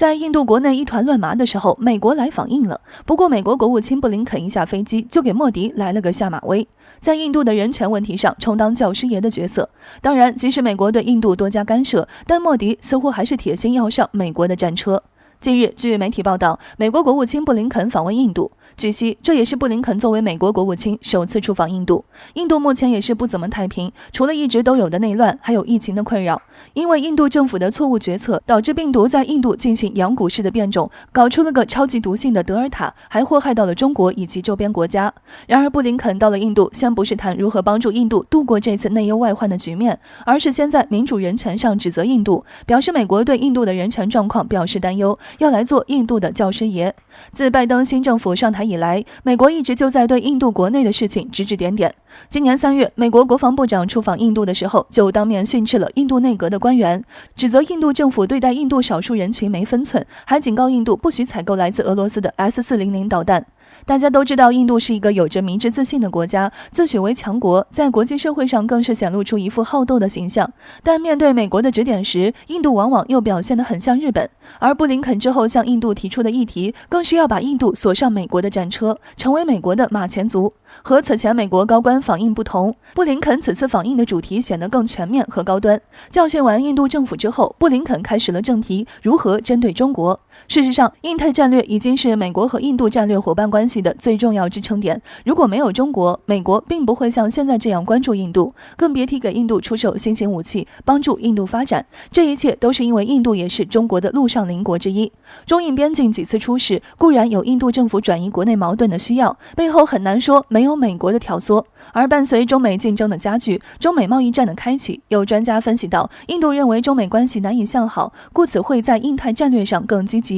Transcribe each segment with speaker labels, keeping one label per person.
Speaker 1: 在印度国内一团乱麻的时候，美国来访印了。不过，美国国务卿布林肯一下飞机就给莫迪来了个下马威，在印度的人权问题上充当教师爷的角色。当然，即使美国对印度多加干涉，但莫迪似乎还是铁心要上美国的战车。近日，据媒体报道，美国国务卿布林肯访问印度。据悉，这也是布林肯作为美国国务卿首次出访印度。印度目前也是不怎么太平，除了一直都有的内乱，还有疫情的困扰。因为印度政府的错误决策，导致病毒在印度进行羊骨式的变种，搞出了个超级毒性的德尔塔，还祸害到了中国以及周边国家。然而，布林肯到了印度，先不是谈如何帮助印度度过这次内忧外患的局面，而是先在民主人权上指责印度，表示美国对印度的人权状况表示担忧，要来做印度的教师爷。自拜登新政府上台以来，美国一直就在对印度国内的事情指指点点。今年3月，美国国防部长出访印度的时候，就当面训斥了印度内阁的官员，指责印度政府对待印度少数人群没分寸，还警告印度不许采购来自俄罗斯的 S-400导弹。大家都知道，印度是一个有着迷之自信的国家，自诩为强国，在国际社会上更是显露出一副好斗的形象。但面对美国的指点时，印度往往又表现得很像日本。而布林肯之后向印度提出的议题，更是要把印度锁上美国的战车，成为美国的马前卒。和此前美国高官访印不同，布林肯此次访印的主题显得更全面和高端。教训完印度政府之后，布林肯开始了正题，如何针对中国。事实上，印太战略已经是美国和印度战略伙伴关系的最重要支撑点。如果没有中国，美国并不会像现在这样关注印度，更别提给印度出售新型武器，帮助印度发展。这一切都是因为印度也是中国的陆上邻国之一。中印边境几次出事，固然有印度政府转移国内矛盾的需要，背后很难说没有美国的挑唆。而伴随中美竞争的加剧，中美贸易战的开启，有专家分析到，印度认为中美关系难以向好，故此会在印太战略上更积极。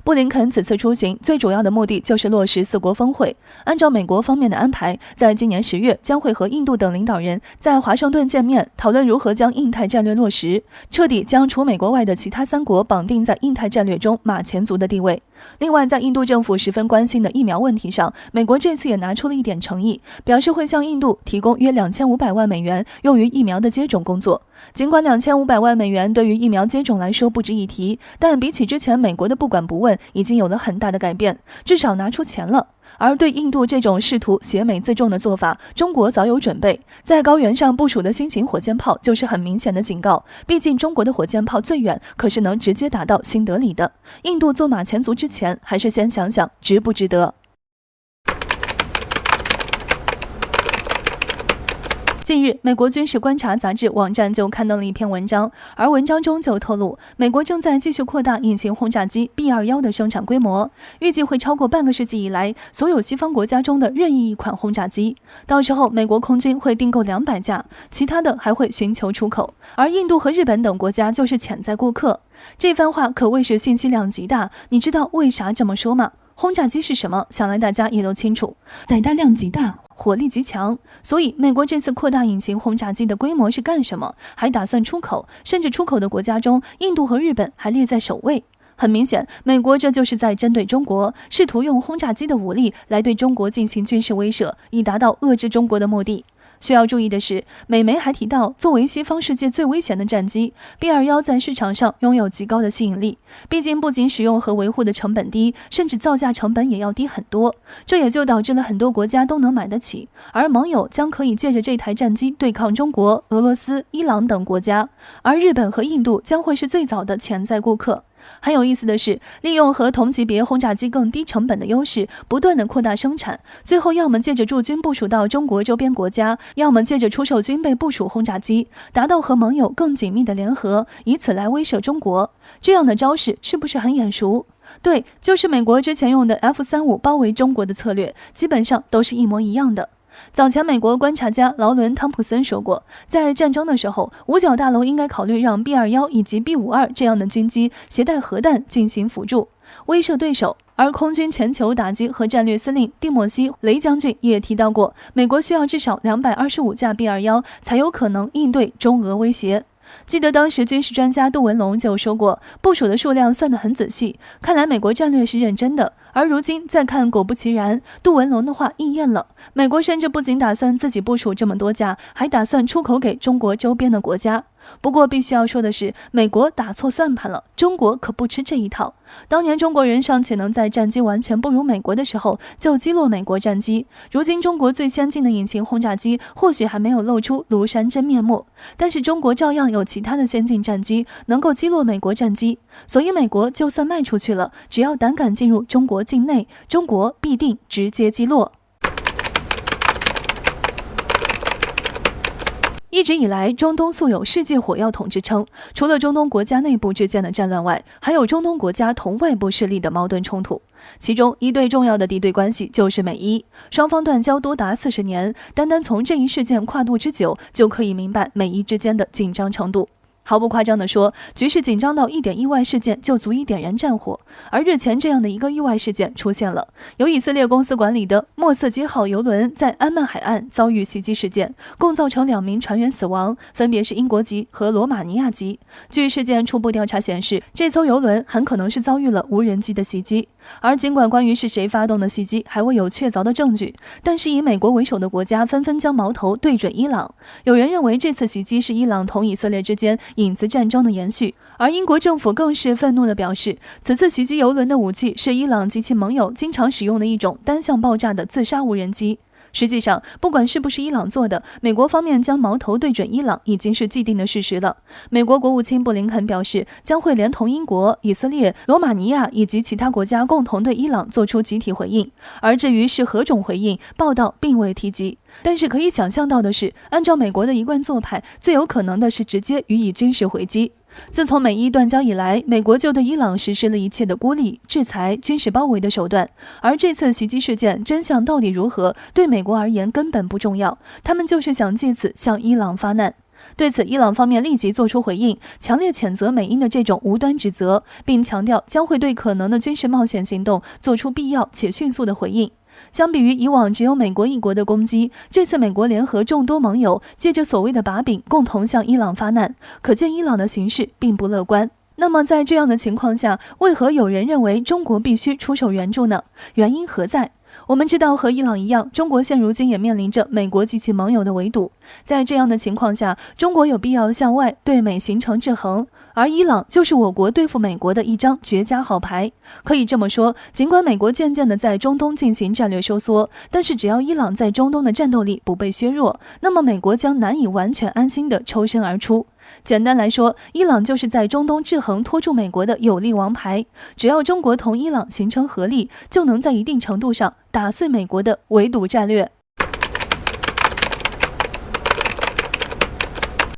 Speaker 1: 布林肯此次出行最主要的目的就是落实4国峰会。按照美国方面的安排，在今年10月将会和印度等领导人在华盛顿见面，讨论如何将印太战略落实，彻底将除美国外的其他3国绑定在印太战略中马前卒的地位。另外，在印度政府十分关心的疫苗问题上，美国这次也拿出了一点诚意，表示会向印度提供约2500万美元用于疫苗的接种工作。尽管2500万美元对于疫苗接种来说不值一提，但比起之前美国的不管不问，已经有了很大的改变，至少拿出钱了。而对印度这种试图挟美自重的做法，中国早有准备，在高原上部署的新型火箭炮就是很明显的警告。毕竟中国的火箭炮最远可是能直接打到新德里的。印度做马前卒之前，还是先想想值不值得。近日，美国军事观察杂志网站就刊登了一篇文章，而文章中就透露，美国正在继续扩大隐形轰炸机 B-21的生产规模，预计会超过半个世纪以来所有西方国家中的任意一款轰炸机。到时候，美国空军会订购200架，其他的还会寻求出口，而印度和日本等国家就是潜在顾客。这番话可谓是信息量极大，你知道为啥这么说吗？轰炸机是什么？想来大家也都清楚，载弹量极大，火力极强。所以美国这次扩大隐形轰炸机的规模是干什么？还打算出口，甚至出口的国家中，印度和日本还列在首位。很明显，美国这就是在针对中国，试图用轰炸机的武力来对中国进行军事威慑，以达到遏制中国的目的。需要注意的是，美媒还提到，作为西方世界最危险的战机 B-21在市场上拥有极高的吸引力。毕竟不仅使用和维护的成本低，甚至造价成本也要低很多，这也就导致了很多国家都能买得起。而盟友将可以借着这台战机对抗中国、俄罗斯、伊朗等国家，而日本和印度将会是最早的潜在顾客。很有意思的是，利用和同级别轰炸机更低成本的优势，不断的扩大生产，最后要么借着驻军部署到中国周边国家，要么借着出售军备部署轰炸机，达到和盟友更紧密的联合，以此来威慑中国。这样的招式是不是很眼熟？对，就是美国之前用的 F-35包围中国的策略，基本上都是一模一样的。早前美国观察家劳伦·汤普森说过，在战争的时候，五角大楼应该考虑让 B-21以及 B-52这样的军机携带核弹进行辅助，威慑对手。而空军全球打击和战略司令蒂莫西·雷将军也提到过，美国需要至少225架 B-21才有可能应对中俄威胁。记得当时军事专家杜文龙就说过，部署的数量算得很仔细，看来美国战略是认真的。而如今再看，果不其然，杜文龙的话应验了。美国甚至不仅打算自己部署这么多架，还打算出口给中国周边的国家。不过必须要说的是，美国打错算盘了，中国可不吃这一套。当年中国人尚且能在战机完全不如美国的时候就击落美国战机，如今中国最先进的隐形轰炸机或许还没有露出庐山真面目，但是中国照样有其他的先进战机能够击落美国战机，所以美国就算卖出去了，只要胆敢进入中国境内，中国必定直接击落。一直以来，中东素有世界火药桶之称，除了中东国家内部之间的战乱外，还有中东国家同外部势力的矛盾冲突。其中一对重要的敌对关系就是美伊，双方断交多达40年，单单从这一事件跨度之久，就可以明白美伊之间的紧张程度。毫不夸张地说，局势紧张到一点意外事件就足以点燃战火。而日前这样的一个意外事件出现了，由以色列公司管理的莫瑟基号邮轮在安曼海岸遭遇袭击事件，共造成2名船员死亡，分别是英国籍和罗马尼亚籍。据事件初步调查显示，这艘邮轮很可能是遭遇了无人机的袭击。而尽管关于是谁发动的袭击还未有确凿的证据，但是以美国为首的国家纷纷将矛头对准伊朗。有人认为这次袭击是伊朗同以色列之间影子战争的延续，而英国政府更是愤怒地表示，此次袭击邮轮的武器是伊朗及其盟友经常使用的一种单向爆炸的自杀无人机。实际上，不管是不是伊朗做的，美国方面将矛头对准伊朗已经是既定的事实了。美国国务卿布林肯表示，将会连同英国、以色列、罗马尼亚以及其他国家共同对伊朗做出集体回应。而至于是何种回应，报道并未提及。但是可以想象到的是，按照美国的一贯做派，最有可能的是直接予以军事回击。自从美伊断交以来，美国就对伊朗实施了一切的孤立、制裁、军事包围的手段。而这次袭击事件真相到底如何，对美国而言根本不重要，他们就是想借此向伊朗发难。对此，伊朗方面立即做出回应，强烈谴责美英的这种无端指责，并强调将会对可能的军事冒险行动做出必要且迅速的回应。相比于以往只有美国一国的攻击，这次美国联合众多盟友，借着所谓的把柄，共同向伊朗发难，可见伊朗的形势并不乐观。那么在这样的情况下，为何有人认为中国必须出手援助呢？原因何在？我们知道，和伊朗一样，中国现如今也面临着美国及其盟友的围堵。在这样的情况下，中国有必要向外对美形成制衡，而伊朗就是我国对付美国的一张绝佳好牌。可以这么说，尽管美国渐渐地在中东进行战略收缩，但是只要伊朗在中东的战斗力不被削弱，那么美国将难以完全安心地抽身而出。简单来说，伊朗就是在中东制衡拖住美国的有力王牌，只要中国同伊朗形成合力，就能在一定程度上打碎美国的围堵战略。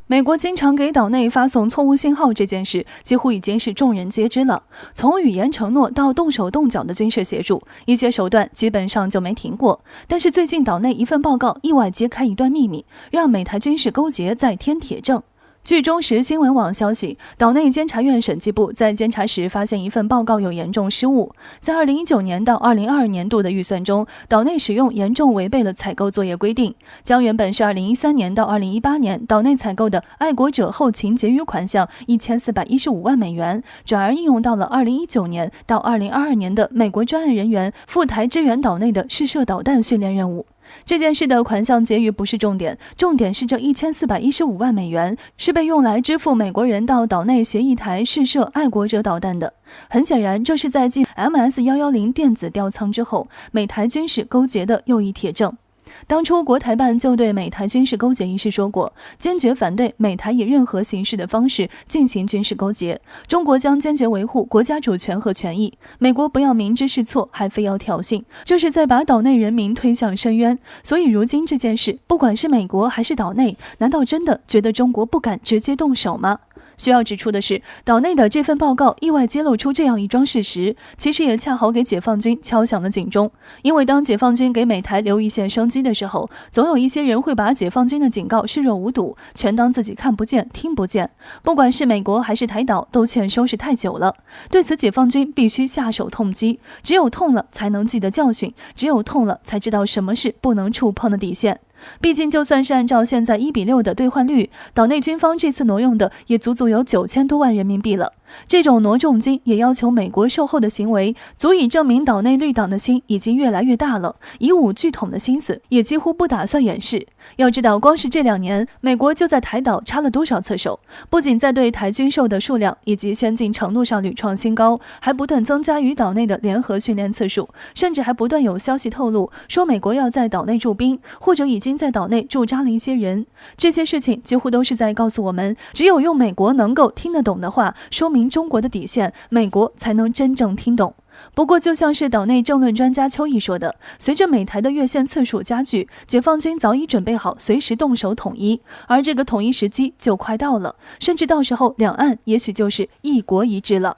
Speaker 1: 美国经常给岛内发送错误信号这件事，几乎已经是众人皆知了。从语言承诺到动手动脚的军事协助，一些手段基本上就没停过。但是最近岛内一份报告意外揭开一段秘密，让美台军事勾结再添铁证。据中时新闻网消息，岛内监察院审计部在监察时发现一份报告有严重失误，在2019年到2022年度的预算中，岛内使用严重违背了采购作业规定，将原本是2013年到2018年岛内采购的爱国者后勤结余款项1415万美元，转而应用到了2019年到2022年的美国专案人员赴台支援岛内的试射导弹训练任务。这件事的款项结余不是重点，重点是这1415万美元是被用来支付美国人到岛内协议台试射爱国者导弹的。很显然，这是在继 MS-110 电子吊舱之后，美台军事勾结的又一铁证。当初国台办就对美台军事勾结一事说过，坚决反对美台以任何形式的方式进行军事勾结，中国将坚决维护国家主权和权益，美国不要明知是错还非要挑衅，这是在把岛内人民推向深渊。所以如今这件事，不管是美国还是岛内，难道真的觉得中国不敢直接动手吗？需要指出的是，岛内的这份报告意外揭露出这样一桩事实，其实也恰好给解放军敲响了警钟。因为当解放军给美台留一线生机的时候，总有一些人会把解放军的警告视若无睹，全当自己看不见听不见。不管是美国还是台岛，都欠收拾太久了。对此，解放军必须下手痛击，只有痛了才能记得教训，只有痛了才知道什么是不能触碰的底线。毕竟就算是按照现在1:6的兑换率，岛内军方这次挪用的也足足有9000多万人民币了。这种挪重金也要求美国售后的行为，足以证明岛内绿党的心已经越来越大了，以武拒统的心思也几乎不打算掩饰。要知道，光是这2年，美国就在台岛插了多少次手，不仅在对台军售的数量以及先进程度上屡创新高，还不断增加与岛内的联合训练次数，甚至还不断有消息透露说美国要在岛内驻兵，或者已经在岛内驻扎了一些人。这些事情几乎都是在告诉我们，只有用美国能够听得懂的话说明中国的底线，美国才能真正听懂。不过，就像是岛内政论专家邱毅说的，随着美台的越线次数加剧，解放军早已准备好随时动手统一，而这个统一时机就快到了，甚至到时候两岸也许就是一国一制了。